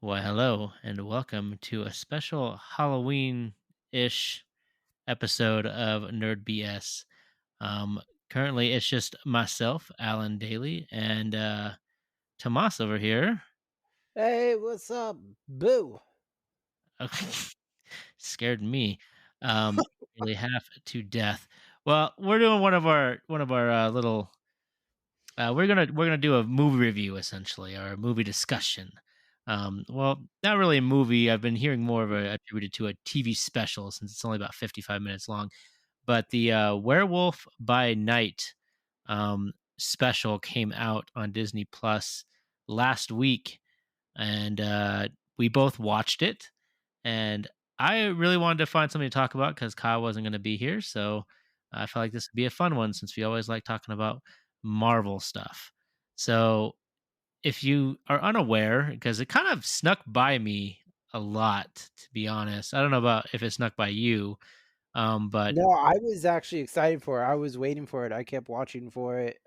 Well, hello and welcome to a special Halloween ish episode of Nerd BS. Um, Currently, it's just myself, Alan Daly, and Tomas over here. Hey, what's up? Boo. Scared me nearly half to death. Well, we're doing one of our little. We're gonna do a movie review essentially, or a movie discussion. Well, not really a movie. I've been hearing more of a attributed to a TV special since it's only about 55 minutes long. But the Werewolf by Night special came out on Disney Plus last week, and we both watched it. And I really wanted to find something to talk about because Kyle wasn't going to be here, so I felt like this would be a fun one since we always like talking about Marvel stuff. So if you are unaware, because it kind of snuck by me a lot, to be honest. I don't know about if it snuck by you, but No, I was actually excited for it. I was waiting for it. I kept watching for it.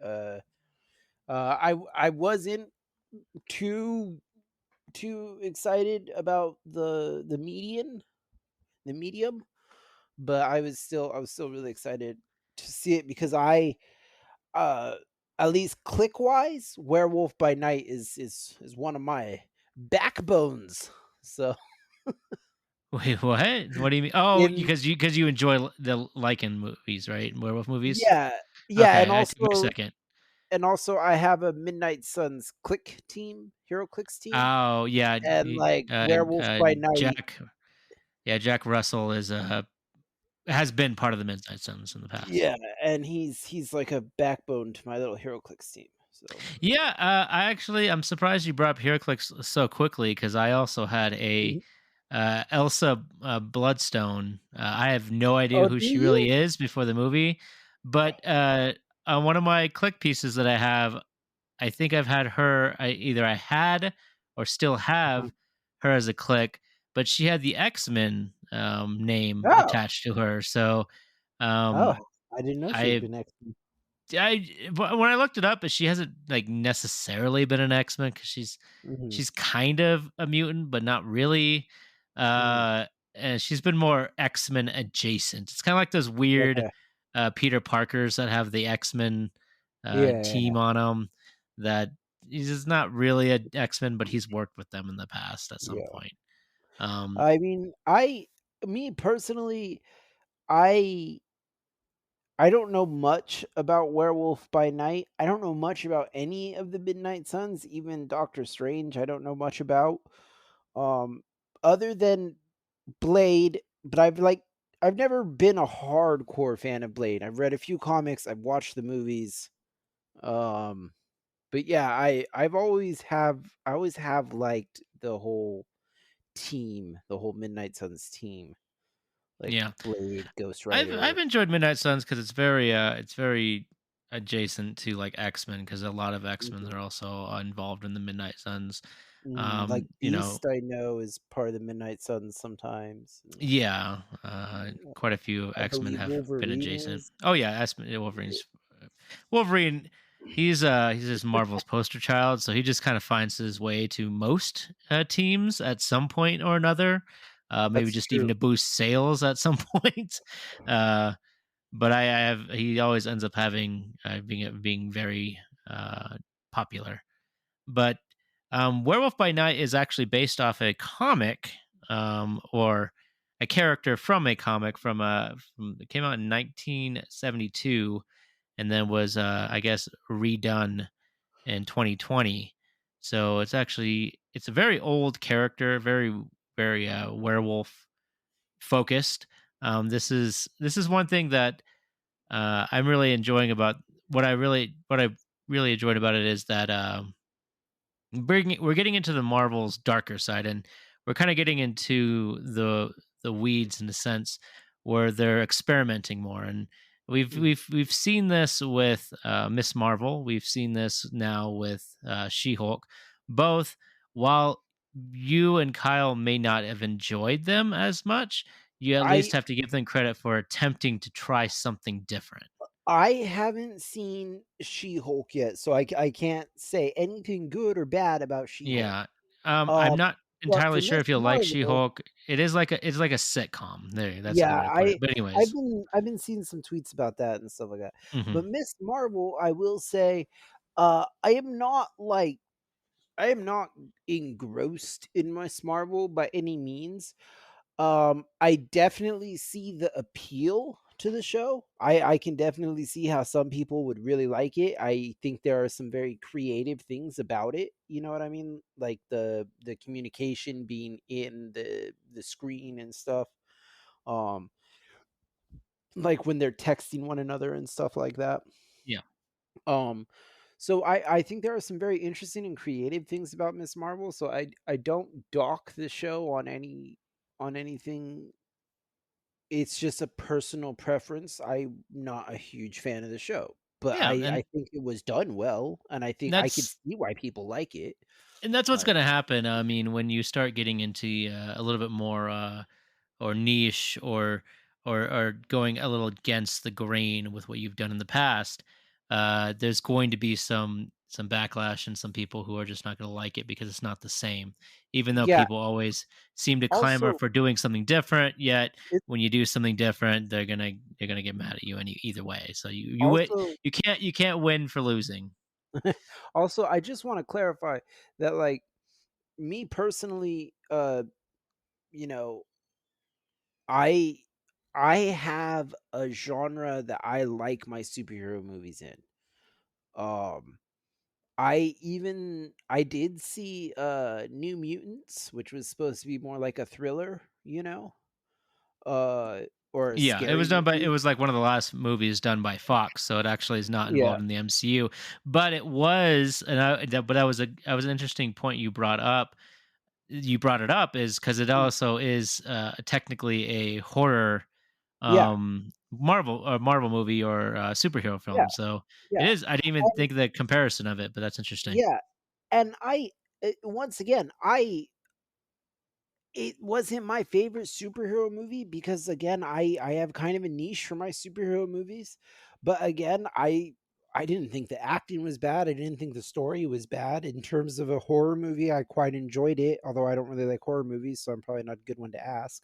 I wasn't too too excited about the medium, but I was still really excited to see it because uh at least click wise, Werewolf by Night is one of my backbones. So wait, what? What do you mean? Oh, in because you enjoy the Lycan movies, right? Werewolf movies. yeah, yeah, Okay, I took my second. and also I have a Midnight Suns click team, Hero Clicks team, Oh yeah, and like Werewolf by Night. Jack. Yeah, Jack Russell has been part of the Midnight Suns in the past. Yeah, and he's like a backbone to my little Hero Clicks team. So Yeah, I'm surprised you brought up HeroClix so quickly because I also had a mhm. Elsa Bloodstone. I have no idea Oh, who do she you? really is before the movie, but on one of my click pieces that I have, I think I've had her. I had or still Uh-huh. have her as a click, but she had the X-Men name Oh, attached to her. So oh, um, I didn't know she had I been X. but when I looked it up, she hasn't like necessarily been an X-Men because Mhm. she's kind of a mutant, but not really. Mm. And she's been more X-Men adjacent. It's kind of like those weird Okay. Peter Parkers that have the X-Men Yeah, team on them. That he's just not really an X-Men, but he's worked with them in the past at some yeah. point. Um, I mean, me personally, I I don't know much about Werewolf by Night. I don't know much about any of the Midnight Suns, even Doctor Strange. I don't know much about. Um, Other than Blade, but I've never been a hardcore fan of Blade. I've read a few comics, I've watched the movies. Um, but yeah, I always have liked the whole team, the whole Midnight Suns team, like yeah, Blade, Ghost I've Rider. enjoyed Midnight Suns because it's very adjacent to like X-Men because a lot of X-Men Mhm, are also involved in the Midnight Suns. like You know, Beast, I know is part of the Midnight Suns sometimes. yeah, quite a few I X-Men believe have been Wolverine adjacent. is. Oh yeah, Wolverine. He's just Marvel's poster child, so he just kind of finds his way to most teams at some point or another. Maybe That's just even true. to boost sales at some point. Uh, but I have he always ends up having being very popular. But Werewolf by Night is actually based off a comic, or a character from a comic from it came out in 1972 and then was I guess redone in 2020. So it's a very old character, very werewolf focused. This is one thing that I'm really enjoying about what I really enjoyed about it is that we're getting into the Marvel's darker side, and we're kind of getting into the weeds in a sense where they're experimenting more. And Mhm. we've seen this with Miss Marvel. We've seen this now with She-Hulk. Both, while you and Kyle may not have enjoyed them as much, you at least I have to give them credit for attempting to try something different. I haven't seen She-Hulk yet, so I can't say anything good or bad about She-Hulk. Yeah. I'm Um, not. Well, entirely for sure Miss if you'll like Marvel, She-Hulk. It's like a sitcom. There, that's a yeah, good way to put it. But anyways. I've been seeing some tweets about that and stuff like that. But Mhm. Miss Marvel, I will say, I am not like I am not engrossed in Miss Marvel by any means. I definitely see the appeal to the show. I can definitely see how some people would really like it. I think there are some very creative things about it. You know what I mean? Like the communication being in the screen and stuff. Um, like when they're texting one another and stuff like that. Yeah. Um, so I think there are some very interesting and creative things about Miss Marvel. So I don't dock the show on anything. It's just a personal preference. I'm not a huge fan of the show, but Yeah, I think it was done well, and I think I could that's see why people like it. that's what's Like, gonna happen. I mean, when you start getting into a little bit more or niche or going a little against the grain with what you've done in the past, there's going to be some backlash and some people who are just not going to like it because it's not the same. Even though yeah, people always seem to clamor also for doing something different, yet it when you do something different, they're gonna get mad at you either way. So also you can't win for losing. also, I just wanna clarify that, like, me personally, you know, I I have a genre that I like my superhero movies in. Um, I did see, New Mutants, which was supposed to be more like a thriller, uh, or a Yeah, it was scary done by it movie. was like one of the last movies done by Fox, so it actually is not Yeah, involved in the MCU. But it was, and that was an interesting point you brought up. You brought it up is because it mm, also is technically a horror yeah, Marvel movie or superhero yeah, film. So it yeah, is. I didn't even and think of the comparison of it, but that's interesting. yeah, and once again, I it wasn't my favorite superhero movie because, again, I have kind of a niche for my superhero movies, but again, I didn't think the acting was bad, I didn't think the story was bad. In terms of a horror movie, I quite enjoyed it, although I don't really like horror movies, so I'm probably not a good one to ask,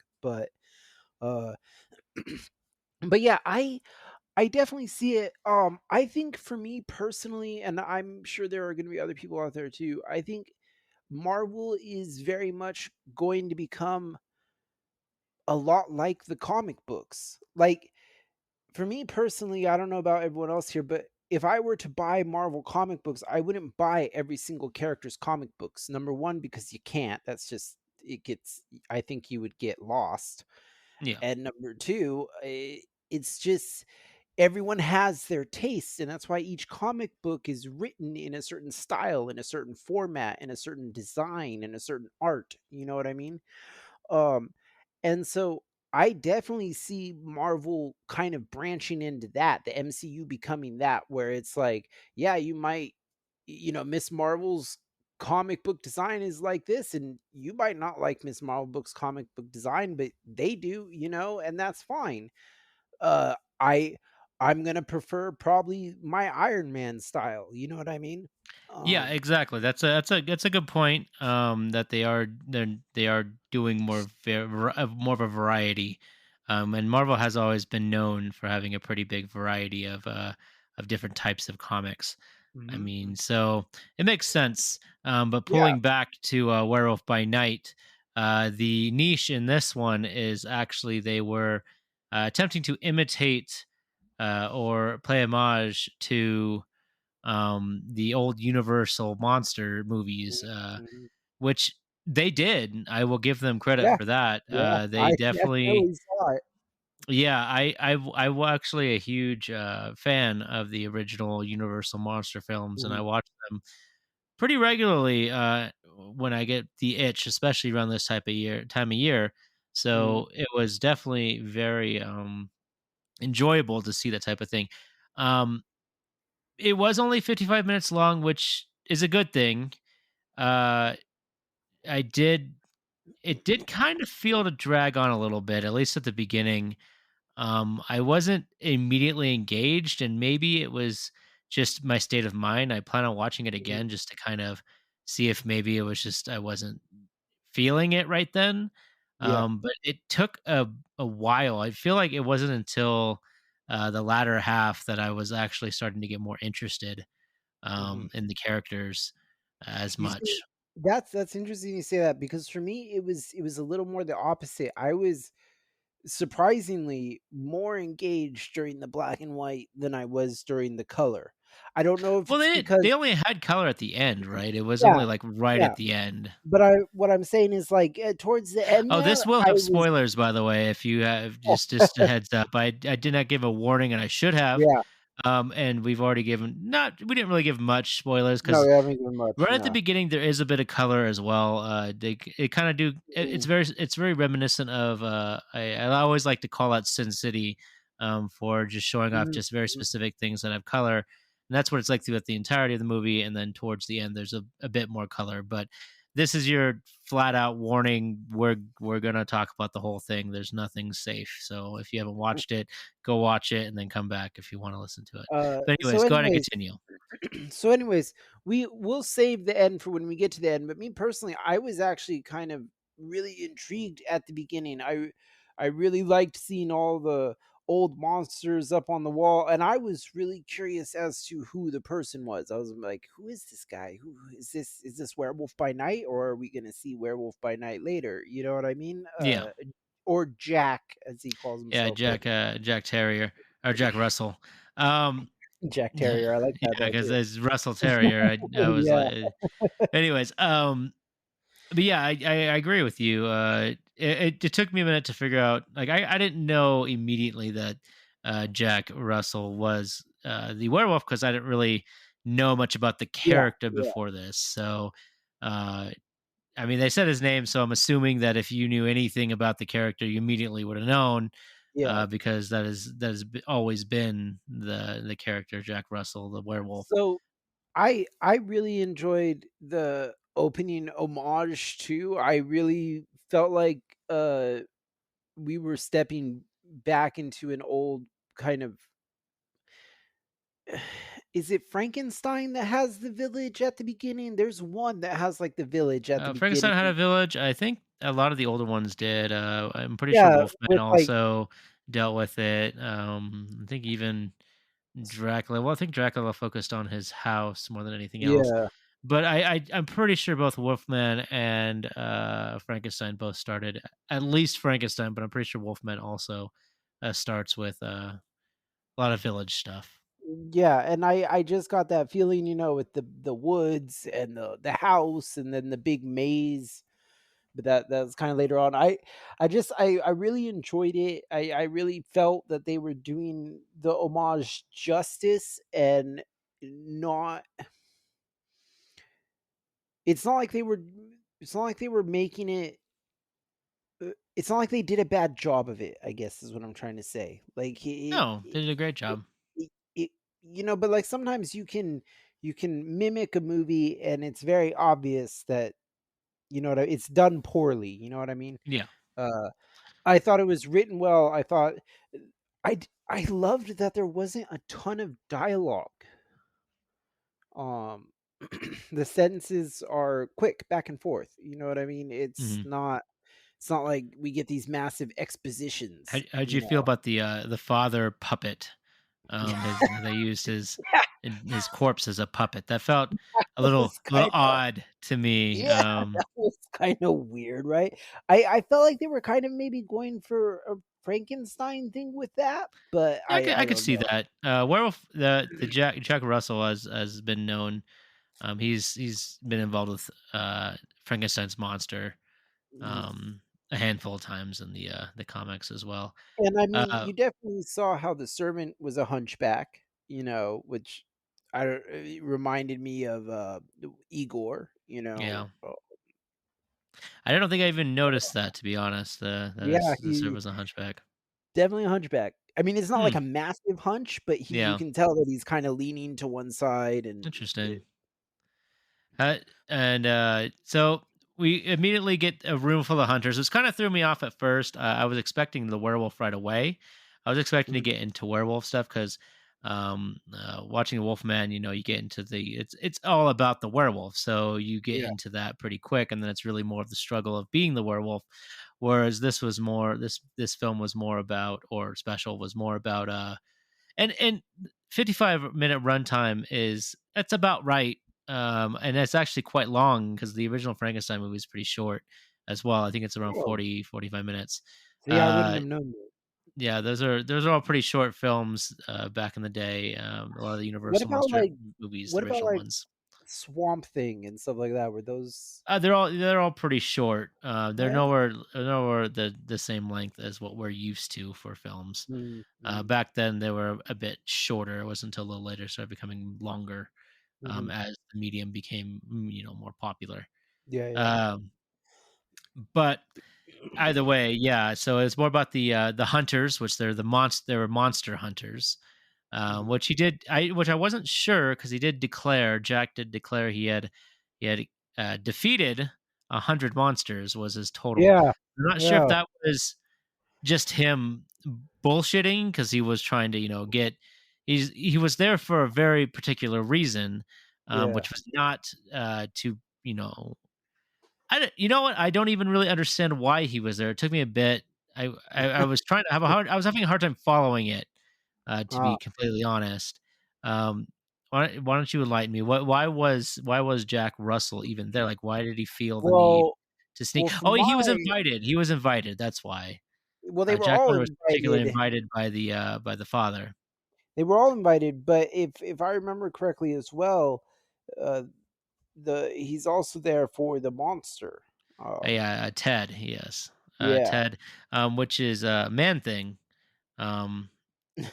uh but yeah, I definitely see it. I think for me personally, and I'm sure there are gonna be other people out there too, I think Marvel is very much going to become a lot like the comic books. Like, for me personally, I don't know about everyone else here, but if I were to buy Marvel comic books, I wouldn't buy every single character's comic books. Number 1, because you can't. That's just it gets I think you would get lost. Yeah. And number 2, it's just everyone has their tastes, and that's why each comic book is written in a certain style, in a certain format, in a certain design, in a certain art. You know what I mean? Um, and so I definitely see Marvel kind of branching into that, the MCU becoming that, where it's like, yeah, you might, Miss Marvel's comic book design is like this, and you might not like Miss Marvel book's comic book design, but they do, and that's fine. Uh, I I'm gonna prefer probably my Iron Man style. You know what I mean? Yeah, Um, exactly. That's a good point. That they are doing more of a variety, and Marvel has always been known for having a pretty big variety of different types of comics. I mhm, mean, mhm. so it makes sense. But Yeah. pulling back to Werewolf by Night, the niche in this one is actually they were attempting to imitate or play homage to the old Universal monster movies, Mhm, mhm. which they did. I will give them credit Yeah. for that. Yeah, They I definitely, definitely saw it. yeah. I was actually a huge fan of the original Universal monster films, and I Mhm, watch them pretty regularly when I get the itch, especially around this time of year. mhm, So it was definitely very enjoyable to see that type of thing. Um, it was only 55 minutes long, which is a good thing. Uh, I did it did kind of feel to drag on a little bit, at least at the beginning. I wasn't immediately engaged, and maybe it was just my state of mind. I plan on watching it mhm, again just to kind of see if maybe it was just I wasn't feeling it right then. Yeah. But it took a while. I feel like it wasn't until the latter half that I was actually starting to get more interested Mhm. in the characters as You see, much. that's interesting you say that because for me, it was a little more the opposite. I was surprisingly more engaged during the black and white than I was during the color. I don't know if Well, it's because they only had color at the end, right? It was yeah, only like right yeah, at the end. but I what I'm saying is, like, towards the end Oh, this there, will I have was spoilers, by the way, if you have just a heads up. I did not give a warning, and I should have. yeah, And we've already given not we didn't really give much spoilers no, because we haven't given much, right at the no. beginning there is a bit of color as well. It kind of do Mhm, it's very reminiscent of I always like to call out Sin City for just showing off mhm, just very mhm, specific things that have color. And that's what it's like throughout the entirety of the movie, and then towards the end there's a bit more color. But this is your flat out warning. We're gonna talk about the whole thing. There's nothing safe. So if you haven't watched it, go watch it and then come back if you want to listen to it. But so anyways, go ahead and anyways continue. so anyways, we will save the end for when we get to the end, but me personally, I was actually kind of really intrigued at the beginning. I really liked seeing all the old monsters up on the wall, and I was really curious as to who the person was. I was like, who is this guy? Who is this? Is this Werewolf by Night, or are we going to see Werewolf by Night later? You know what I mean? Yeah. Or Jack, as he calls Yeah, himself, but Jack Terrier or Jack Russell. Um, Jack yeah, Terrier. I like that though because too. it's Russell Terrier. I was Yeah, like, anyways, but yeah, I agree with you. It took me a minute to figure out. Like, I didn't know immediately that Jack Russell was the werewolf because I didn't really know much about the yeah, character yeah, before this. So, uh, I mean, they said his name, so I'm assuming that if you knew anything about the character, you immediately would have known, yeah. because always been the character Jack Russell, the werewolf. So I really enjoyed the opening homage too. I really felt like we were stepping back into an old kind of is it Frankenstein that has the village at the beginning? There's one that has like the village at the Frankenstein beginning. had a village. I think a lot of the older ones did. I'm pretty sure Yeah, Wolfman with like also dealt with it. I think even Dracula. Well, I think Dracula focused on his house more than anything else. yeah. But I'm pretty sure both Wolfman and Frankenstein both started at least Frankenstein, but I'm pretty sure Wolfman also starts with a lot of village stuff. Yeah, and I just got that feeling, with the woods and the house and then the big maze. But that's kind of later on. I really enjoyed it. I really felt that they were doing the homage justice and not it's not like they were it's not like they were making it it's not like they did a bad job of it, I guess is what I'm trying to say. Like No, they did a great it, job. it but like sometimes you can mimic a movie and it's very obvious that it's done poorly, you know what I mean? Yeah. Uh I thought it was written well. I thought I loved that there wasn't a ton of dialogue. Um, the sentences are quick back and forth. You know what I mean? Mhm. It's not like we get these massive expositions. How'd You you feel know, about the father puppet? His they used his corpse as a puppet. That felt that was a little kind of odd to me. yeah, that was kind of weird, right? I felt like they were kind of maybe going for a Frankenstein thing with that, but Yeah, I I could don't see know. that. Werewolf, the Jack Russell has been known. He's been involved with Frankenstein's monster Mhm. um, a handful of times in the comics as well. And I mean, Uh, you definitely saw how the servant was a hunchback, which I don't it reminded me of, Igor, yeah, I don't think I even noticed that, to be honest. Yeah, The server he was a hunchback. definitely a hunchback. I mean, it's not like Hmm. a massive hunch, but you Yeah, can tell that he's kinda leaning to one side interesting. And so we immediately get a room full of hunters, which kind of threw me off at first. I was expecting the werewolf right away. I was expecting to Mhm, get into werewolf stuff because watching Wolfman, you get into it's all about the werewolf, so you get Yeah. into that pretty quick, and then it's really more of the struggle of being the werewolf. Whereas this film was more about, or special was more about, and 55-minute runtime is that's about right. And it's actually quite long because the original Frankenstein movie is pretty short as well. I think it's around Oh, 40 45 minutes. see, I wouldn't Uh, have known that. yeah, those are all pretty short films back in the day. A lot of the What Universal about, monster like movies, the what about, original like, ones. Swamp Thing and stuff like that? Were those They're all pretty short. They're Yeah? nowhere the same length as what we're used to for films. Mm, mm, Back then, they were a bit shorter. It wasn't until a little later started becoming longer, mhm. as the medium became, more popular. Yeah, yeah. Um, but either way, yeah. So it's more about the hunters, which they were monster hunters. Mhm. Which I wasn't sure because he did declare Jack did declare he had defeated 100 monsters was his total. Yeah, I'm not sure if yeah, that was just him bullshitting because he was trying to, get he was there for a very particular reason, yeah. which was not to, I don't, you know what? I don't even really understand why he was there. It took me a bit. I was trying to have a hard. I was having a hard time following it, to Ah, be completely honest. Um, why don't you enlighten me? Why was Jack Russell even there? Like, why did he feel the need well to sneak? well, from Oh, he was my invited. He was invited. That's why. they were Jack all Miller was particularly invited. invited by the father. They were all invited, but if I remember correctly as well, uh, he's also there for the monster. Yeah, Ted. Yes, Yeah. Ted, which is Man Thing, um,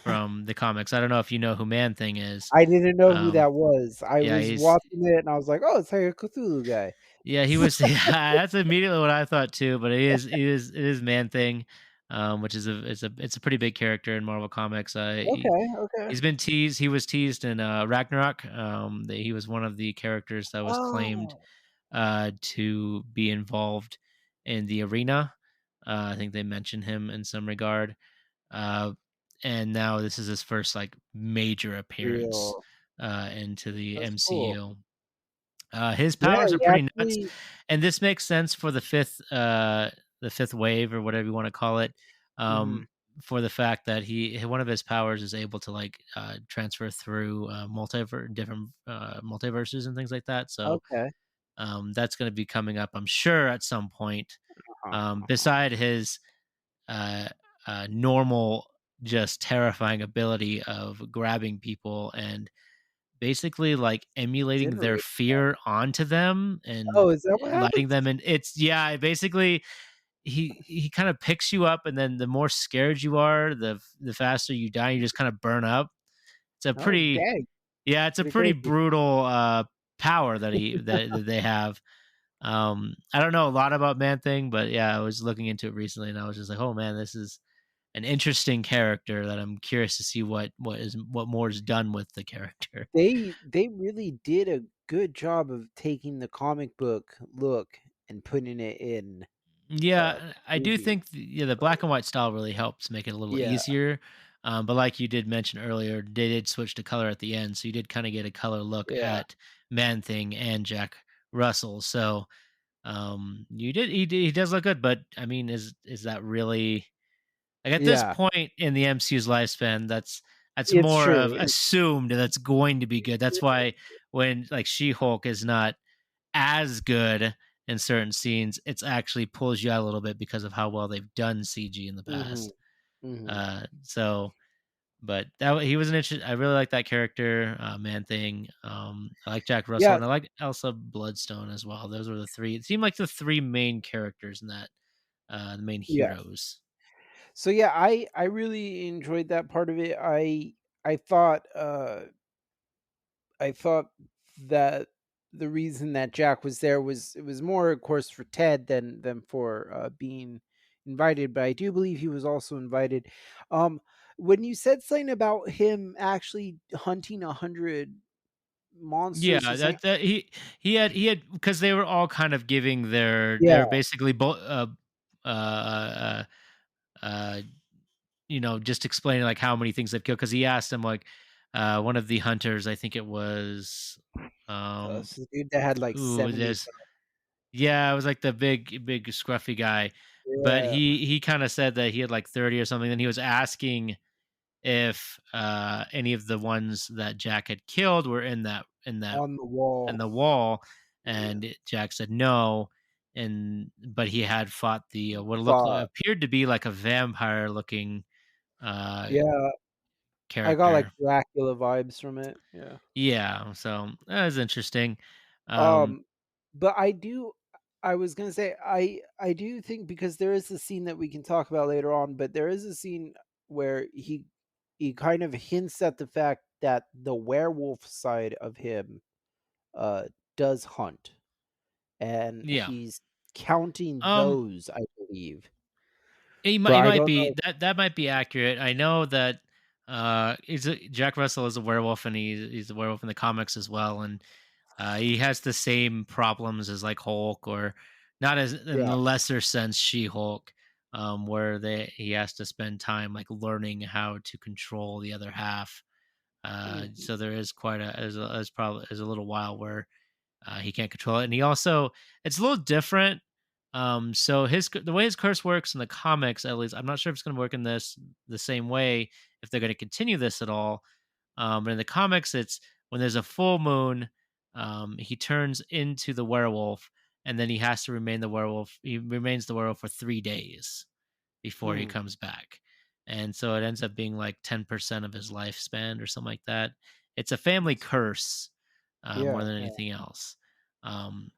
from the comics. I don't know if you know who Man Thing is. I didn't know who Um, that was. I yeah, was he's watching it and I was like, "Oh, it's like a Cthulhu guy." yeah, he was. Yeah, that's immediately what I thought too. But it is Man Thing, which is it's a pretty big character in Marvel Comics. Okay, okay. He's been teased. He was teased in Ragnarok. He was one of the characters that was claimed Oh, to be involved in the arena. I think they mentioned him in some regard. Uh, and now this is his first like major appearance real. into the That's cool. MCU. His Yeah, powers are he pretty nuts, actually and this makes sense for the fifth wave or whatever you want to call it. Mhm. Um, for the fact that one of his powers is able to like transfer through different multiverses and things like that. So Okay. that's going to be coming up, I'm sure, at some point. Uh-huh, uh-huh. Beside his uh, normal, just terrifying ability of grabbing people and basically, like, It's emulating their iterate fear onto them and Oh, is that what letting happens? them in. It's yeah, basically, he kinda picks you up, and then the more scared you are, the faster you die, you just kinda burn up. It's a Oh, pretty dang. yeah, it's a Pretty pretty crazy. brutal, power that they have. I don't know a lot about Man Thing, but, yeah, I was looking into it recently, and I was just like, "Oh, man, this is an interesting character that I'm curious to see what more is done with the character." They really did a good job of taking the comic book look and putting it in, Yeah, I do movie. think the black and white style really helps make it a little Yeah, easier. But like you did mention earlier, they did switch to color at the end, so you did kind of get a color look yeah, at Man Thing and Jack Russell. So he does look good, but I mean, is that really like at this yeah. point in the MCU's lifespan? That's It's more true. of assumed that's going to be good. That's why when like She Hulk is not as good in certain scenes, it's actually pulls you out a little bit because of how well they've done CG in the Mhm, past. mhm. So, but he was an interesting. I really like that character, Man Thing. I like Jack Russell, Yeah, and I like Elsa Bloodstone as well. Those were the three. It seemed like the three main characters in that, the main yeah. heroes. So, yeah, I really enjoyed that part of it. I thought, I thought that the reason that Jack was there was it was more, of course, for Ted than for, being invited, but I do believe he was also invited. Um, when you said something about him actually hunting 100 monsters, Yeah, you're saying he had because they were all kind of giving Yeah, they're basically uh, uh, just explaining like how many things they've killed because he asked them like, one of the hunters. I think it was. So the dude that had, like, Ooh, 70 there's Yeah, it was like the big scruffy guy. But Yeah, he kind of said that he had like 30 or something. Then he was asking if any of the ones that Jack had killed were on the in wall. the wall, Yeah. and Jack said no. And but he had fought the what looked But appeared to be like a vampire looking uh yeah, I got, like, character. Dracula vibes from it, yeah. Yeah, so that was interesting. Um, Um, but I was gonna say, I do think because there is a scene that we can talk about later on, but there is a scene where he kind of hints at the fact that the werewolf side of him, uh, does hunt, and yeah. he's counting Um, those, I believe, He but I might don't be know. that might be accurate. I know that Jack Russell is a werewolf, and he's a werewolf in the comics as well, and he has the same problems as like Hulk, or not as in Yeah, the lesser sense She Hulk, where he has to spend time like learning how to control the other half. mhm, So there is quite probably is a little while where he can't control it, and he also it's a little different. So the way his curse works in the comics, at least, I'm not sure if it's going to work in this the same way if they're going to continue this at all. But in the comics, it's when there's a full moon, he turns into the werewolf, and then he has to remain the werewolf. He remains the werewolf for 3 days before he mm, comes back, and so it ends up being like 10% of his lifespan or something like that. It's a family that's curse more yeah, than yeah. anything else. Um,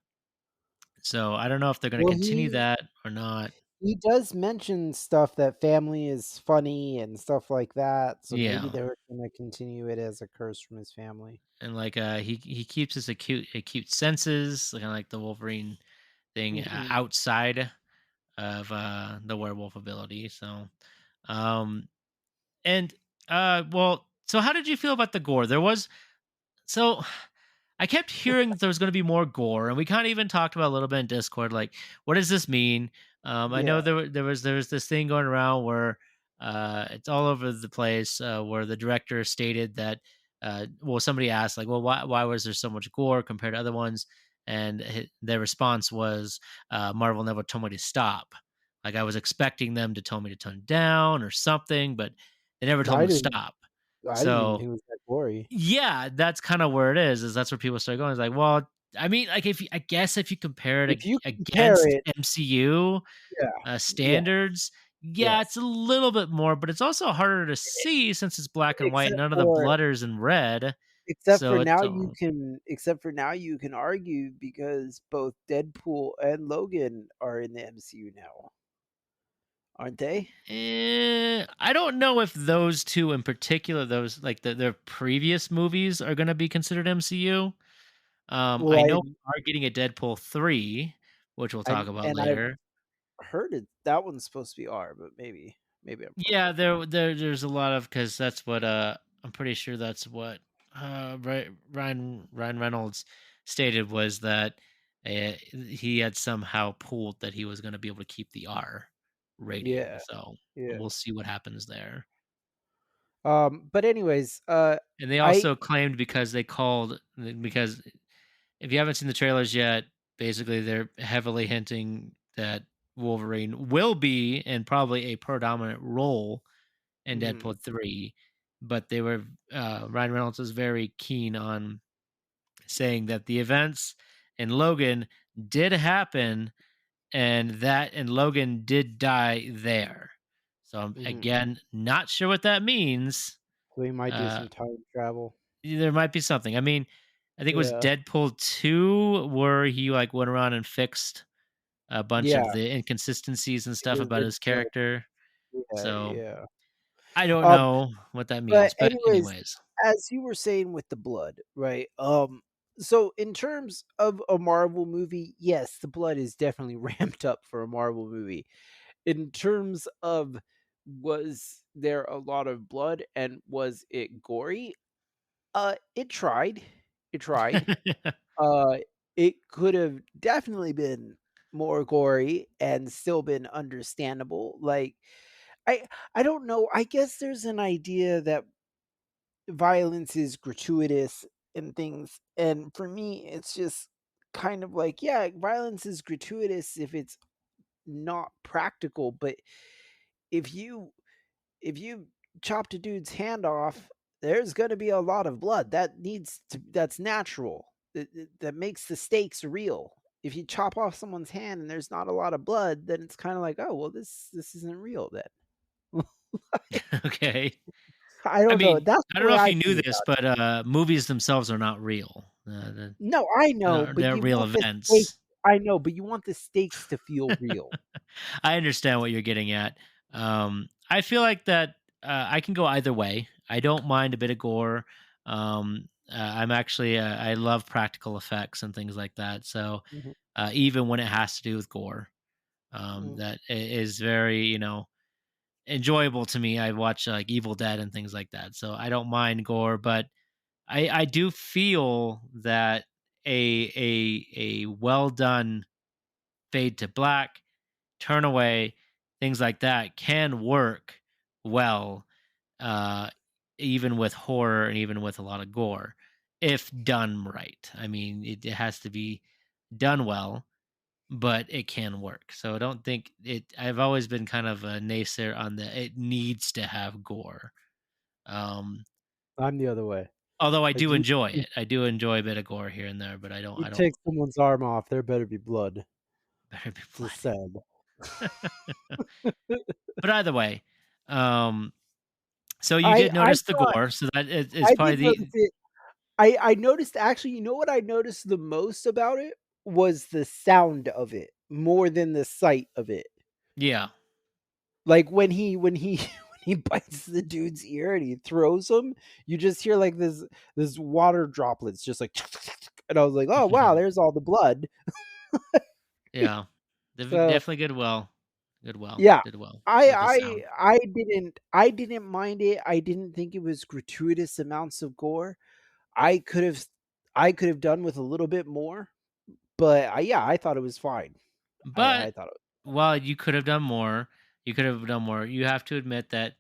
so I don't know if they're going to Well, continue that or not. he does mention stuff that family is funny and stuff like that, so maybe Yeah, they're gonna continue it as a curse from his family. and like he keeps his acute senses, kind of like the Wolverine thing, Mhm. outside of the werewolf ability. So um and well, so how did you feel about the gore? So I kept hearing that there was going to be more gore, and we kind of even talked about a little bit in Discord, like, what does this mean? I know Yeah. there was this thing going around where it's all over the place, where the director stated that, well, somebody asked, like, well, why was there so much gore compared to other ones? And their response was, Marvel never told me to stop. Like, I was expecting them to tell me to tone it down or something, but they never told I me to didn't stop. I didn't even So think it was that gory. yeah, that's kinda where it is that's where people start going. It's like, well, I mean, like, if you I guess if you compare it If you compare against it MCU, yeah, yeah, standards, yeah, it's yes. a little bit more, but it's also harder to see since it's black and white, Except none of the for blood is in red, so it's all except for now you can argue because both Deadpool and Logan are in the MCU now, aren't they? I don't know if those 2 in particular, those like, their previous movies are gonna be considered MCU. Well, I know we are getting a Deadpool 3, which we'll talk about I've later. heard it that one's supposed to be R, but maybe I'm wrong. Yeah, there's a lot of because that's what I'm pretty sure that's what Ryan Reynolds stated was that he had somehow pulled that he was going to be able to keep the R rating. Yeah, So yeah. we'll see what happens there. But anyways, And they I also claimed because if you haven't seen the trailers yet, basically they're heavily hinting that Wolverine will be and probably a predominant role in mhm, Deadpool 3, but they were Ryan Reynolds was very keen on saying that the events in Logan did happen and Logan did die there. So mhm. again, not sure what that means. So we might do Uh some time travel. there might be something. I mean, I think it was Yeah, Deadpool 2 where he like went around and fixed a bunch yeah, of the inconsistencies and stuff his about his yeah, character. yeah, So yeah. I don't Um, know what that but means, but anyways, anyways. as you were saying with the blood, right? So in terms of a Marvel movie, yes, the blood is definitely ramped up for a Marvel movie. In terms of was there a lot of blood and was it gory? It tried. It tried. Uh, it could have definitely been more gory and still been understandable. Like, I I don't know. I guess there's an idea that violence is gratuitous and things, and for me, it's just kind of like, yeah, violence is gratuitous if it's not practical, but if you if you chopped a dude's hand off, there's gonna be a lot of blood. That's natural. That makes the stakes real. If you chop off someone's hand and there's not a lot of blood, then it's kinda like, "Oh, well, this isn't real then." Okay. I I don't know. mean, That's I the don't know way if I you knew feel this, about but, movies themselves are not real. No, I know, but They're you real want the stakes events. I know, but you want the stakes to feel real. I understand what you're getting at. I feel like that I can go either way. I don't mind a bit of gore. I'm actually I love practical effects and things like that. So Mhm, even when it has to do with gore, mm. is very enjoyable to me. I watch like Evil Dead and things like that, so I don't mind gore. But I do feel that a well done fade to black, turn away, things like that can work well, uh, even with horror and even with a lot of gore, if done right. I mean, it has to be done well, but it can work. So I don't think it. I've always been kind of a naysayer on the it needs to have gore. Um, I'm the other way. Although I Like, do enjoy it. I do enjoy a bit of gore here and there, but I don't. you I don't. take someone's arm off, there better be blood. Better be It's just blood. sad. But either way, um, so you I did I notice the thought gore, so that is I probably did notice the it. I noticed actually, you know what I noticed the most about it? Was the sound of it more than the sight of it. yeah, Like, when he when he bites the dude's ear and he throws him, you just hear, like, this water droplets just like and I was like, "Oh, wow, there's all the blood." yeah. So, Definitely yeah. did well I with the I sound. I didn't mind it. I didn't think it was gratuitous amounts of gore. I could have I could have done with a little bit more, but yeah, I thought it was fine. But I thought it while you could have done more, you could have done more. You have to admit that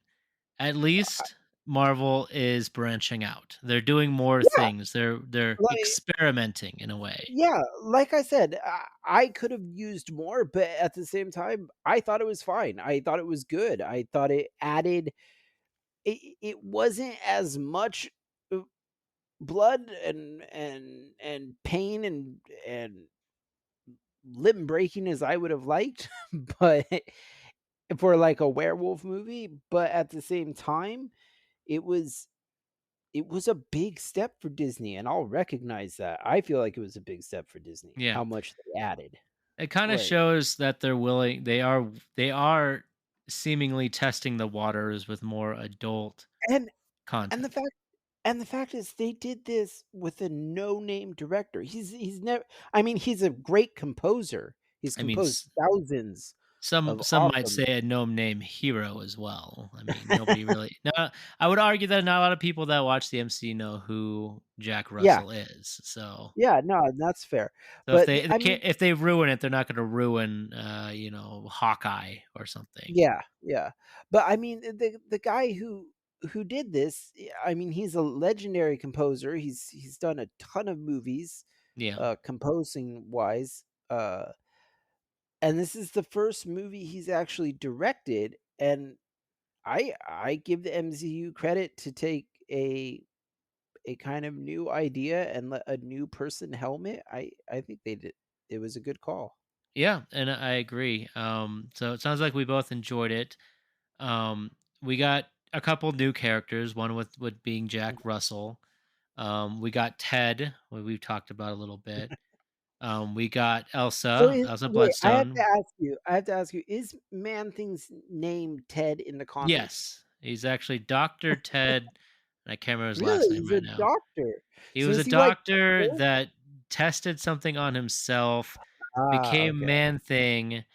at least Marvel is branching out. They're doing more yeah, things. They're like experimenting in a way. yeah, like I said, I could have used more, but at the same time, I thought it was fine. I thought it was good. I thought it added it wasn't as much uh, blood and pain and limb breaking as I would have liked, but for like a werewolf movie, but at the same time, it was it was a big step for Disney, and I'll recognize that. I feel like it was a big step for Disney, Yeah. how much they added. It kind of Like shows that they are seemingly testing the waters with more adult and and the content. fact and the fact is they did this with a no-name director. He's never I mean, he's a great composer. He's I mean, composed thousands of some might awesome say a gnome named Hero as well. I mean, nobody really. No, I would argue that not a lot of people that watch the MC know who Jack Yeah, Russell is. So, yeah, no, that's fair. so But they I can't mean if they ruin it, they're not going to ruin Hawkeye or something. yeah, yeah. But I mean, the guy who did this, I mean, he's a legendary composer. He's done a ton of movies, Yeah, composing wise. And this is the first movie he's actually directed. And I give the MCU credit to take a kind of new idea and let a new person helm it. I think they did. It was a good call. yeah, and I agree. So it sounds like we both enjoyed it. We got a couple new characters. One with being Jack Russell. We got Ted, who we've talked about a little bit. We got So Elsa wait, Bloodstone. I have to ask you, is Man Thing's name Ted in the comics? Yes, he's actually Doctor Ted. I can't remember his last Really? name He's a right now. doctor. He So was is a he like doctor Hulk? that tested something on himself, Ah, became okay. Man Thing,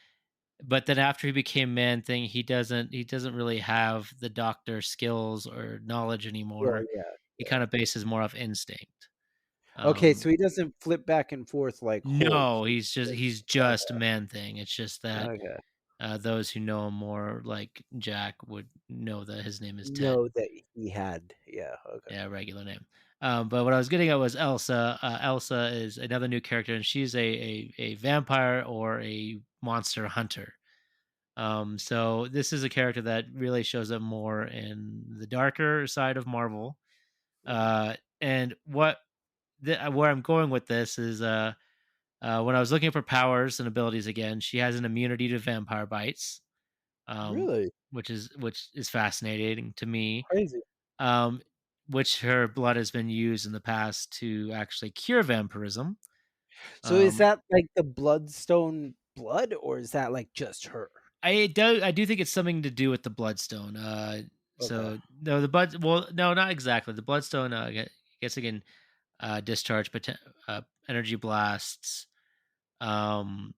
but then after he became Man Thing, he doesn't really have the doctor skills or knowledge Sure, anymore. yeah, He yeah. kind of bases more off instinct. Okay, Um, so he doesn't flip back and forth like Hulk. no, he's just Okay, Man Thing. It's just that okay. Those who know him more, like Jack, would know that his name is Ted. know that he had, yeah, okay. Yeah, regular name. But what I was getting at was Elsa. Elsa is another new character, and she's a vampire or a monster hunter. So this is a character that really shows up more in the darker side of Marvel. Mhm. And where I'm going with this is when I was looking for powers and abilities again, she has an immunity to vampire bites, um, Really? which is fascinating to me. Crazy. Um, which her blood has been used in the past to actually cure vampirism. So is Um, that like the bloodstone blood, or is that, like, just her? I do think it's something to do with the bloodstone. Okay. So no, the blood. Well, no, not exactly. The bloodstone. Guess again, discharge energy blasts. Um,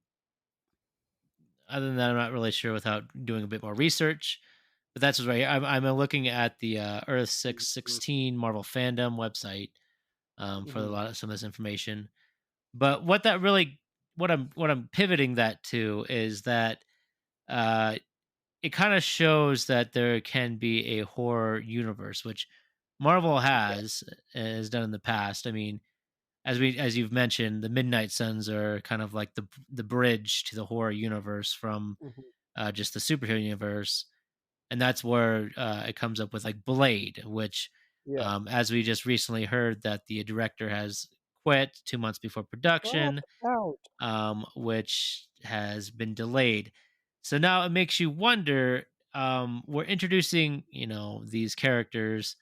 Other than that, I'm not really sure without doing a bit more research. But that's what's right here. I'm looking at the Earth Six Mhm, Sixteen Marvel fandom website for a mhm. lot of some of this information. But what I'm pivoting that to is that uh, it kind of shows that there can be a horror universe, which Marvel Yeah. has done in the past. I mean, as you've mentioned, the Midnight Suns are kind of like the bridge to the horror universe from Mhm. just the superhero universe, and that's where it comes up with like Blade, which, Yeah. as we just recently heard, that the director has quit 2 months before Drop production, out. which has been delayed. So now it makes you wonder. We're introducing, these characters,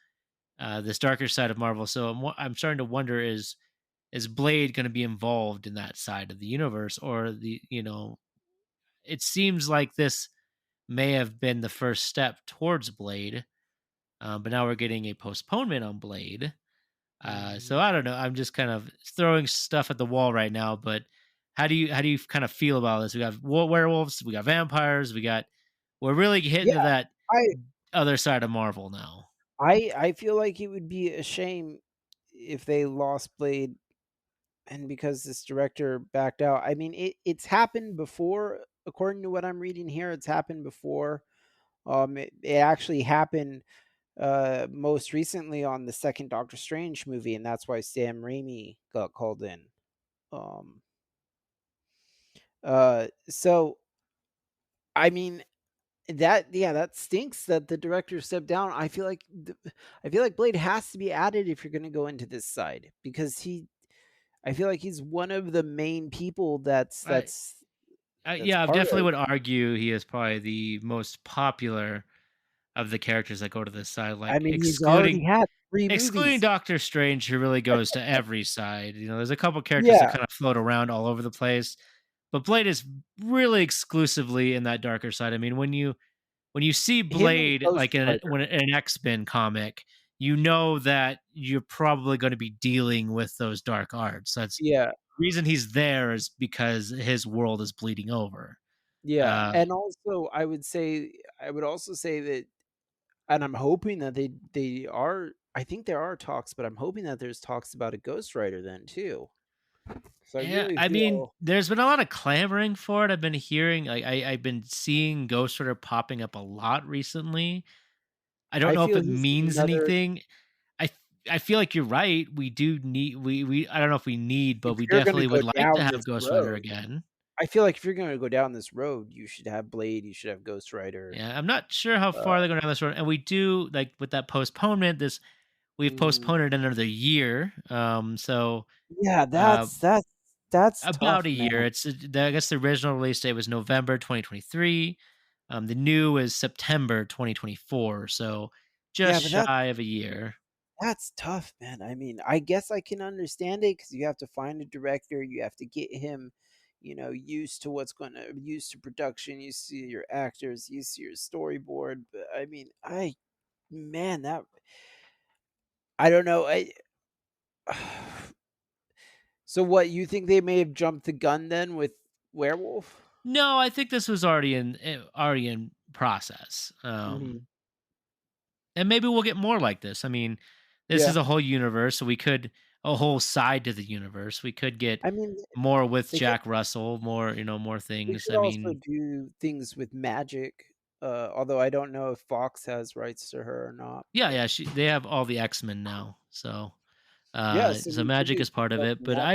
this darker side of Marvel. So I'm starting to wonder: is Blade going to be involved in that side of the universe, or it seems like this may have been the first step towards Blade, but now we're getting a postponement on Blade. So Mhm. I don't know. I'm just kind of throwing stuff at the wall right now. But how do you kind of feel about this? We got werewolves, we got vampires, we're really getting Yeah, to that I other side of Marvel now. I feel like it would be a shame if they lost Blade, and because this director backed out. I mean, it's happened before, according to what I'm reading here, it's happened before. It actually happened, most recently on the second Doctor Strange movie, and that's why Sam Raimi got called in. Um, so, I mean, that stinks that the director stepped down. I feel like Blade has to be added if you're gonna go into this side, because I feel like he's one of the main people I, that's yeah, I part definitely of. would argue he is probably the most popular of the characters that go to this side, I like mean, he's already excluding had 3 excluding movies. Doctor Strange, who really goes to every side. There's a couple characters that Yeah, kind of float around all over the place, but Blade is really exclusively in that darker side. I mean, when you see him and Blade Ghost like in Rider. an X-Men comic, you know that you're probably going to be dealing with those dark arts. That's Yeah, the reason he's there, is because his world is bleeding over. yeah, Uh, and also, I would also say that, and I'm hoping that they are, I think there are talks, but I'm hoping that there's talks about a Ghost Rider then too. So I yeah, really I mean, feel there's been a lot of clamoring for it. I've been hearing, like, I've been seeing Ghost Rider popping up a lot recently. I don't I know if feel it he's means another, anything. I I feel like you're right. We do need we I don't know if we need, but if we you're gonna definitely go would like to down have this Ghost Rider road, again. I feel like if you're gonna go down this road, you should have Blade, you should have Ghost Rider. Yeah, I'm not sure how Uh, far they're going down this road, and we do, like, with that postponement. We've mm, postponed it another year. So yeah, uh, that's about tough, a man. year. I guess the original release date was November 2023. The new is September 2024. So Yeah, just but shy of a year. that's tough, man. I mean, I guess I can understand it because you have to find a director, you have to get him, used to used to production, used to your actors, used to your storyboard. But I mean, man, that I don't know. So what, you think they may have jumped the gun then with Werewolf? No, I think this was already in process. Mhm. And maybe we'll get more like this. I mean, this is Yeah. a whole universe, so we could a whole side to the universe. We could get I mean, more with they could Jack Russell, more, more they things. could I also mean, do things with magic, although I don't know if Fox has rights to her or not, yeah, but yeah, they have all the X-Men now. yeah, so So we could magic do is some part of stuff it, in but that.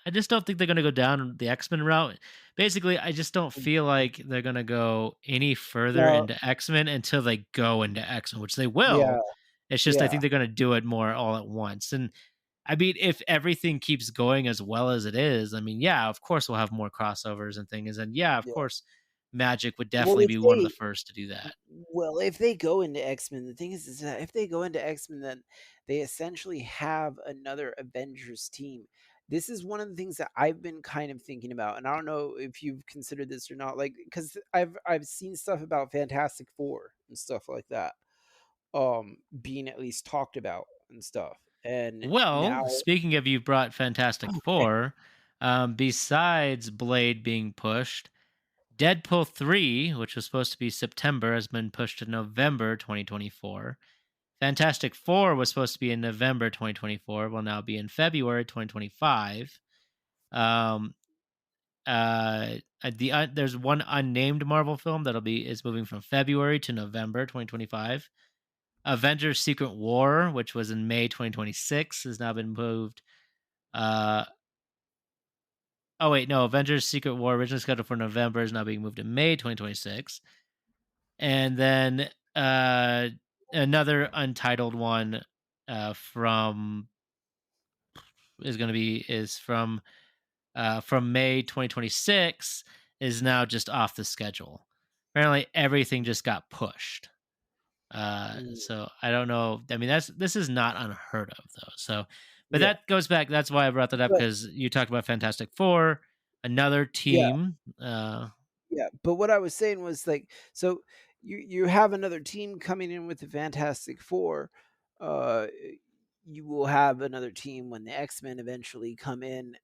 I just don't think they're gonna go down the X-Men route. Basically, I just don't feel like they're gonna go any further No, into X-Men until they go into X-Men, which they yeah, will. It's just I yeah, think they're gonna do it more all at once. And I mean, if everything keeps going as well as it is, I mean, yeah, of course we'll have more crossovers and things. And yeah, of yeah. course, Magic would Well, definitely be one of the first to do that. if they go into X-Men, the thing is that if they go into X-Men, then they essentially have another Avengers team. This is one of the things that I've been kind of thinking about, and I don't know if you've considered this or not, like because I've seen stuff about Fantastic Four and stuff like that, being at least talked about and stuff. And now, Well, speaking of you brought Fantastic okay, Four, besides Blade being pushed, Deadpool 3, which was supposed to be September, has been pushed to November 2024. Fantastic Four was supposed to be in November 2024, will now be in February 2025. Um, there's one unnamed Marvel film that'll be is moving from February to November 2025. Avengers: Secret War, which was in May 2026, has now been moved. Uh, oh wait, no, Avengers: Secret War originally scheduled for November is now being moved to May 2026. And then another untitled one from is going to be is from May 2026 is now just off the schedule. Apparently everything just got pushed. mm, So I don't know. I mean, this is not unheard of though. So, but yeah, that goes back. That's why I brought that up but because you talked about Fantastic Four, another yeah. team. Yeah, but what I was saying was like, so you have another team coming in with the Fantastic Four. Uh, you will have another team when the X-Men eventually come in.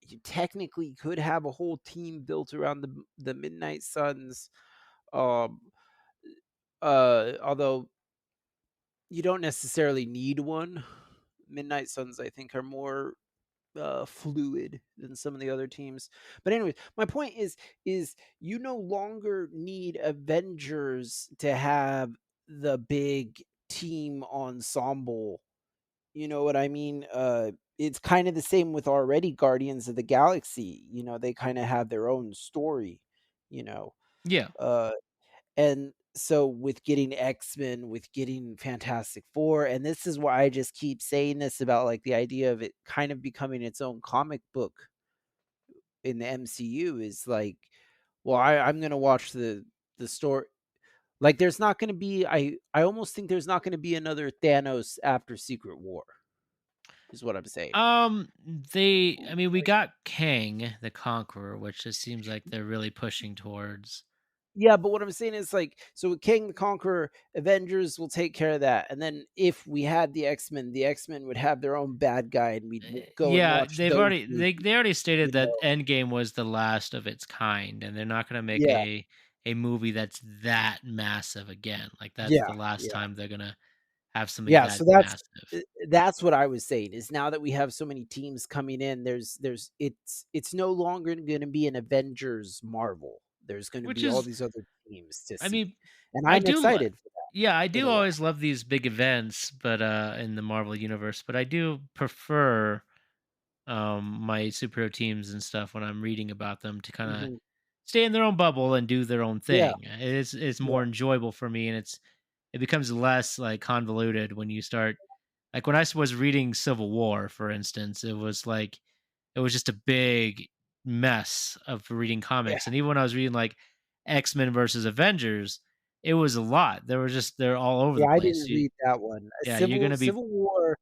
You technically could have a whole team built around the Midnight Suns. Um, although you don't necessarily need one. Midnight Suns, I think, are more fluid than some of the other teams. But anyways, my point is you no longer need Avengers to have the big team ensemble. You know what I mean? It's kind of the same with already Guardians of the Galaxy. You know, they kind of have their own story, you know. Yeah, Uh and so with getting X-Men, with getting Fantastic Four, and this is why I just keep saying this about like the idea of it kind of becoming its own comic book in the MCU is like, well, I'm gonna watch the story. Like there's not gonna be I almost think there's not gonna be another Thanos after Secret War, is what I'm saying. I mean, we got Kang the Conqueror, which it seems like they're really pushing towards. Yeah, but what I'm saying is like, so with King the Conqueror, Avengers will take care of that, and then if we had the X-Men would have their own bad guy, and we'd go and Yeah, watch those movies, they already stated you that know? Endgame was the last of its kind, and they're not gonna make Yeah, a movie that's that massive again. Like that's yeah, the last yeah, time they're gonna have something yeah. that So massive. that's what I was saying. Is now that we have so many teams coming in, it's no longer going to be an Avengers Marvel. There's going to Which be all is, these other teams to I see, mean, and I I'm do li excited for yeah, I that in do a way. always love these big events, but, in the Marvel universe, but I do prefer, my superhero teams and stuff when I'm reading about them to kinda Hmm. stay in their own bubble and do their own Yeah, thing. It's yeah, more enjoyable for me, and it becomes less, like, convoluted when you start like, when was reading Civil War, for instance, it was like it was just a big mess of reading yeah. comics, and even when I was reading, like, X-Men versus Avengers, it was a lot. They're all over the Yeah, I place. didn't read that one. You're gonna be Civil War.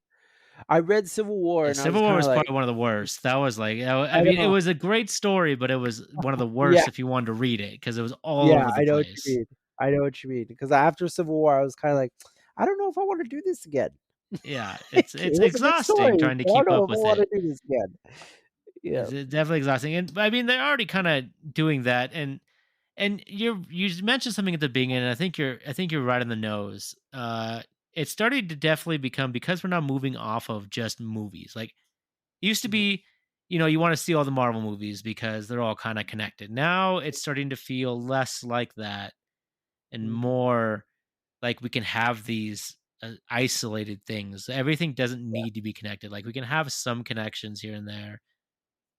I read Civil War, and I was Civil War kind was of like, probably one of the worst. That was like, I I mean, it know. was a great story, but it was one of the Yeah, worst if you wanted to read it because it was all yeah, over the I know what you place. mean. I know what you mean. Because after Civil War, I was kind of like, I don't know if I want to do this again. Yeah, It it's was a good exhausting story, trying to but I don't keep know up if I with want it. to do this again. Yeah. It's definitely exhausting, and I mean, they're already kinda doing that, and you mentioned something at the beginning, and I think you're right on the nose. It's starting to definitely become because we're now moving off of just movies, like, It used to Mhm. be, you want to see all the Marvel movies because they're all kind of connected. Now it's starting to feel less like that and Mhm. more like we can have these isolated things. Everything doesn't Yeah. need to be connected. Like we can have some connections here and there,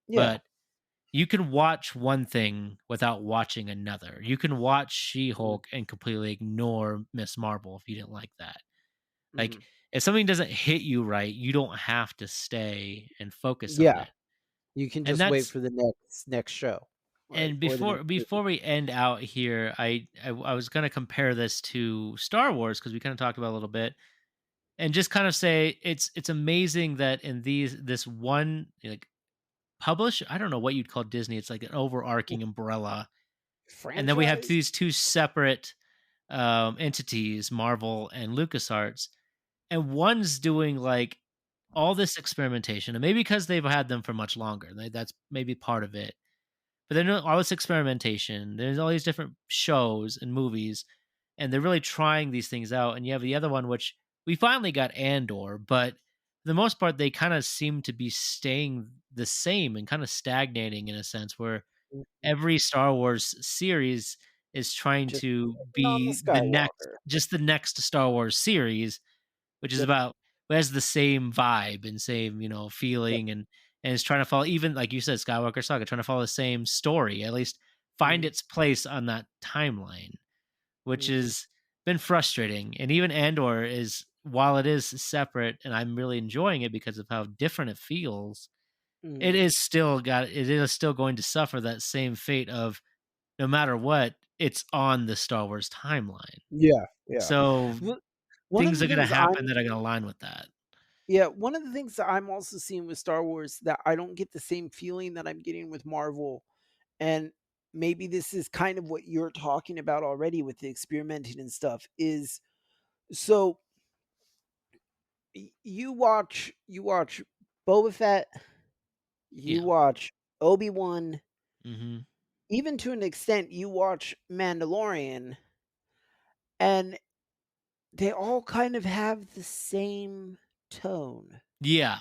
Yeah. but you can watch one thing without watching another. You can watch Mhm. She-Hulk and completely ignore Miss Marvel if you didn't like that. Like Mhm. if something doesn't hit you right, you don't have to stay and focus on Yeah. it. You can And just wait that's for the next show, right? and Or the before next before movie. we end out here, I was gonna compare this to Star Wars because we kind of talked about it a little bit, and just kind of say it's amazing that in this one like publish I don't know what you'd call Disney. It's like an overarching umbrella, and then we have Franchise? these two separate entities, Marvel and LucasArts, and one's doing like all this experimentation, and maybe because they've had them for much longer, that's maybe part of it. But then all this experimentation, there's all these different shows and movies, and they're really trying these things out. And you have the other one, which we finally got Andor, but for the most part, they kind of seem to be staying the same and kind of stagnating in a sense, where Mhm. every Star Wars series is trying Just to waiting on the be Skywalker. just the next Star Wars series, which is Yep, about has the same vibe and same, yep. feeling and it's trying to follow even like you said, Skywalker Saga, trying to follow the same story, at least find Mhm. its place on that timeline, which Mhm. has been frustrating. And even Andor is while it is separate and I'm really enjoying it because of how different it feels, Mhm. it is still going to suffer that same fate of no matter what, it's on the Star Wars timeline. Yeah, yeah. So Well, one of things the are gonna things happen that are gonna align with that. one of the things that I'm also seeing with Star Wars that I don't get the same feeling that I'm getting with Marvel, and maybe this is kind of what you're talking about already with the experimenting and stuff, is so you watch Boba Fett, you Yeah. watch Obi-Wan, Mhm. even to an extent, you watch Mandalorian, and they all kind of have the same tone. Yeah.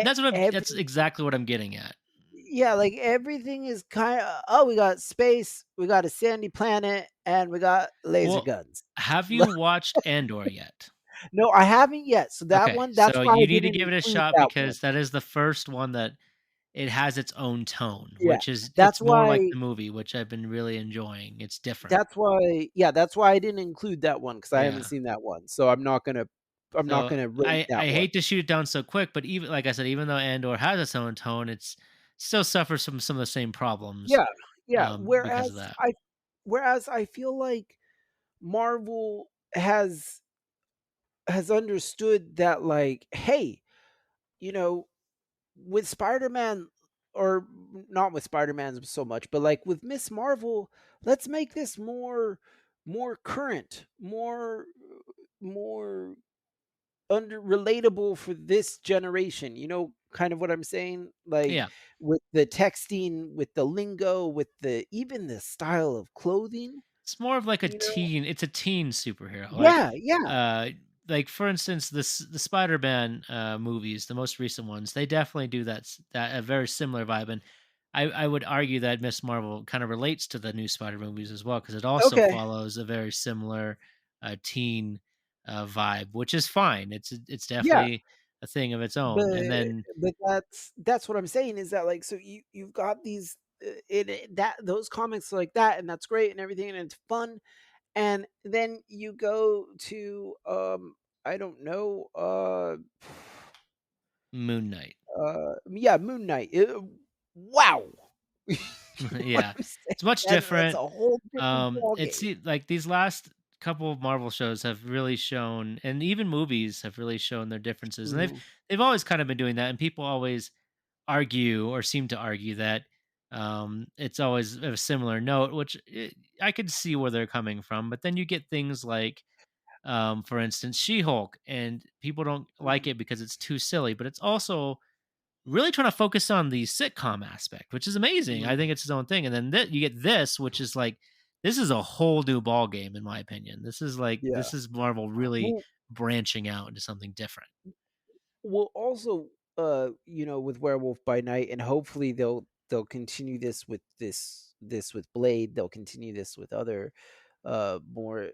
That's Every exactly what I'm getting at. Yeah, like, everything is kinda, "Oh, we got space, we got a sandy planet, and we got laser Well, guns." have you watched Andor yet? No, I haven't yet, so Okay, that's so why I you need to didn't give it a include shot that one. because that is the first one that it has its own tone, Yeah, which is that's it's more like why the movie, which I've been really enjoying. It's different. that's why I didn't include that one because I haven't Yeah. seen that one, so I'm not So gonna rate that I one. hate to shoot it down so quick, but even like I said, even though Andor has its own tone, it's still suffers from some of the same problems Yeah, yeah, because of that. whereas I feel like Marvel has understood that, like, "Hey, you know, with Spider-Man, or not with Spider-Man so much, but like with Miss Marvel, let's make this more current, more under relatable for this generation." You know, kind of what I'm saying? Like Yeah. with the texting, with the lingo, with the even the style of clothing, It's more of like a you know? teen it's a teen superhero, Yeah, yeah. uh, for instance, the Spider-Man, movies, the most recent ones, they definitely do that a very similar vibe, and I would argue that Miss Marvel kinda relates to the new Spider movies as well because it also Okay. follows a very similar, teen, vibe, which is fine. It's Yeah. definitely a thing of its own, But and then that's what I'm saying is that, like, so you've got these, that those comics like that, and that's great and everything, and it's fun, and then you go to, I don't know, Moon Knight. yeah, Moon Knight. Wow! You know what Yeah. I'm saying? It's much That's a different. whole different It's ballgame. like these last couple of Marvel shows have really shown, and even movies have really shown their differences. And Mhm, they've always kind of been doing that. And people always argue or seem to argue that it's always a similar note, which I could see where they're coming from. But then you get things like, for instance, She-Hulk, and people don't like mhm, it because it's too silly. But it's also really trying to focus on the sitcom aspect, which is amazing. I mhm, think it's its own thing. And then you get this, which is like this is a whole new ball game in my opinion. yeah. This is Marvel really Well branching out into something different. well, also, with Werewolf by Night, and hopefully they'll continue this with Blade. They'll continue this with other more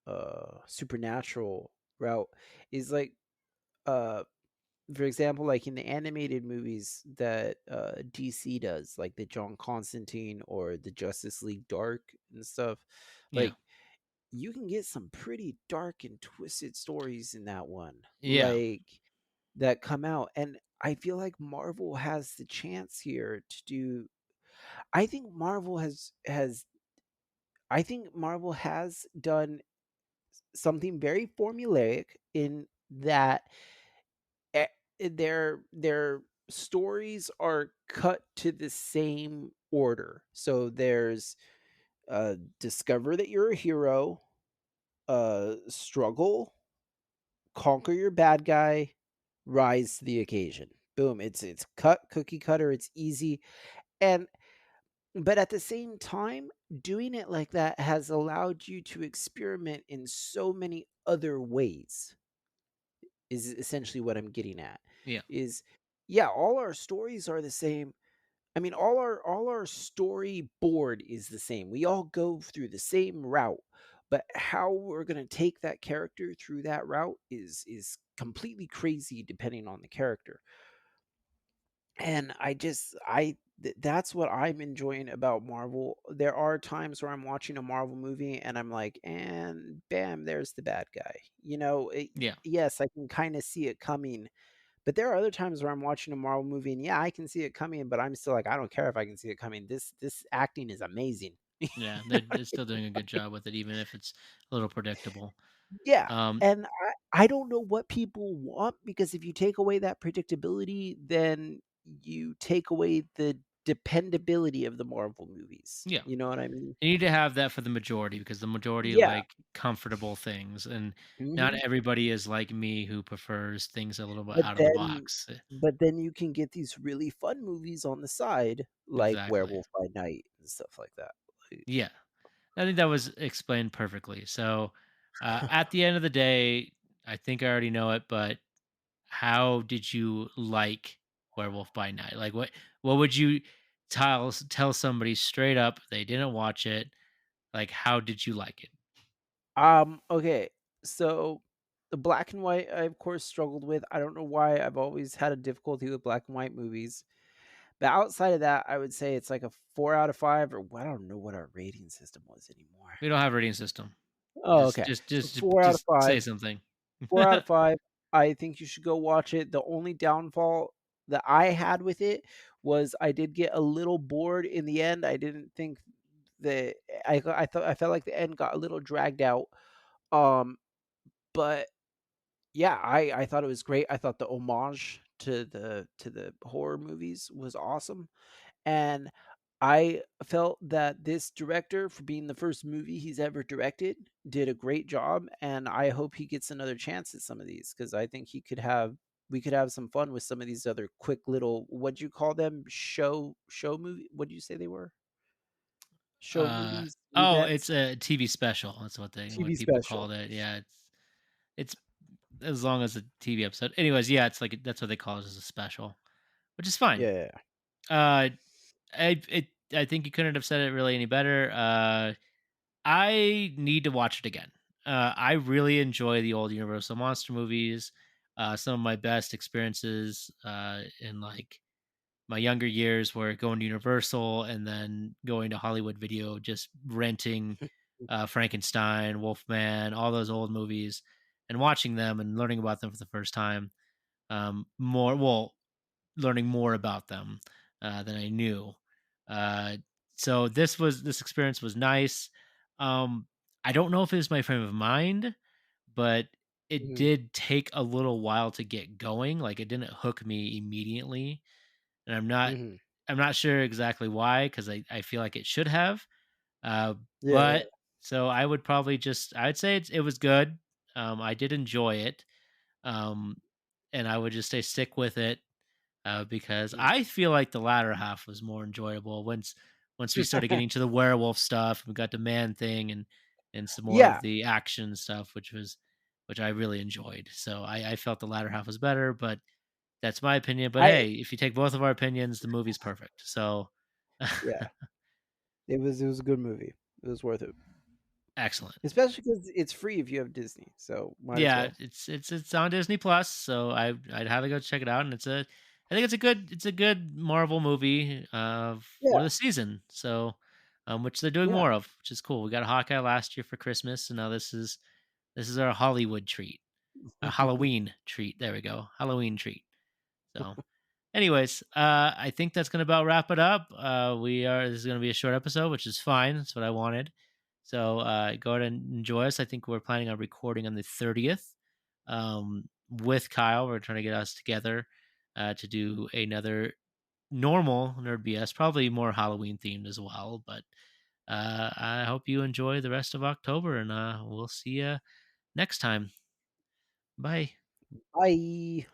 uh supernatural route is like uh for example, like in the animated movies that DC does, like the John Constantine or the Justice League Dark and stuff, Yeah. like you can get some pretty dark and twisted stories in that one. Yeah. Like that come out, and I feel like Marvel has the chance here to do I think Marvel has done something very formulaic in that eh, their stories are cut to the same order. So there's discover that you're a hero, struggle, conquer your bad guy, rise to the occasion. Boom, it's cut cookie cutter, it's easy. And but at the same time, doing it like that has allowed you to experiment in so many other ways. Is essentially what I'm getting at. Yeah. Is yeah, all our stories are the same. I mean, all our storyboard is the same. We all go through the same route, but how we're gonna take that character through that route is completely crazy depending on the character. And that's what I'm enjoying about Marvel. There are times where I'm watching a Marvel movie and I'm like, and bam, there's the bad guy. Yeah. Yes, I can kind of see it coming, but there are other times where I'm watching a Marvel movie and yeah, I can see it coming, but I'm still like, I don't care if I can see it coming. This acting is amazing. Yeah. They're still doing a good job with it, even if it's a little predictable. Yeah, Um, and I don't know what people want, because if you take away that predictability, then you take away the dependability of the Marvel movies. yeah. You know what I mean? You need to have that for the majority because the majority Yeah. like comfortable things, and not Mhm. everybody is like me who prefers things a little bit But out of the then box. but then you can get these really fun movies on the side, like Exactly. Werewolf by Night and stuff like that. Like Yeah. I think that was explained perfectly. So, at the end of the day, I think I already know it, but how did you like Werewolf by Night? Like, what would you tell somebody straight up they didn't watch it? Like, how did you like it? Okay, so the black and white, I of course struggled with. I don't know why. I've always had a difficulty with black and white movies. But outside of that, I would say it's like a 4 out of 5, or I don't know what our rating system was anymore. We don't have a rating system. Oh, okay. So 4 out of Just say 5. something. 4 out of 5. I think you should go watch it. The only downfall that I had with it was I did get a little bored in the end. I didn't think that I felt like the end got a little dragged out. Um, but yeah, I thought it was great. I thought the homage to the horror movies was awesome. And I felt that this director, for being the first movie he's ever directed, did a great job, and I hope he gets another chance at some of these, because I think we could have some fun with some of these other quick little, what'd you call them? Show movie? What did you say they were? Show movies, Oh, events, it's a TV special. That's what TV people called special. it. Yeah, it's as long as a TV episode. Anyways, yeah, it's like that's what they call it as a special, which is fine. Yeah, yeah, yeah. Uh, I think you couldn't have said it really any better. I need to watch it again. I really enjoy the old Universal monster movies. Some of my best experiences in like my younger years were going to Universal and then going to Hollywood Video, just renting Frankenstein, Wolfman, all those old movies, and watching them and learning about them for the first time. More well, learning more about them than I knew. Uh, so this experience was nice. Um, I don't know if it was my frame of mind, but it Mhm, did take a little while to get going. Like it didn't hook me immediately, and mhm. I'm not sure exactly why because I feel like it should have. Uh, Yeah, yeah. but so I would probably just I'd say it was good. I did enjoy it, um, and I would just say stick with it because Mhm. I feel like the latter half was more enjoyable once we started getting to the werewolf stuff. We got the man thing and some more of Yeah. the action stuff, which was which I really enjoyed. So I felt the latter half was better, but that's my opinion. But I hey, if you take both of our opinions, the movie's perfect. So Yeah, it was a good movie. It was worth it, excellent. especially because it's free if you have Disney, so might as Yeah, well. it's on Disney Plus, so I'd highly go check it out. And I think it's a good Marvel movie for Yeah, the season. So which they're doing yeah. more of, which is cool. We got a Hawkeye last year for Christmas, and now this is our Hollywood treat. A Halloween treat. There we go. Halloween treat. So anyways, I think that's gonna about wrap it up. This is gonna be a short episode, which is fine. That's what I wanted. So go ahead and enjoy us. I think we're planning on recording on the 30th with Kyle. We're trying to get us together to do another normal Nerd BS, probably more Halloween themed as well. But I hope you enjoy the rest of October, and we'll see you next time. Bye. Bye.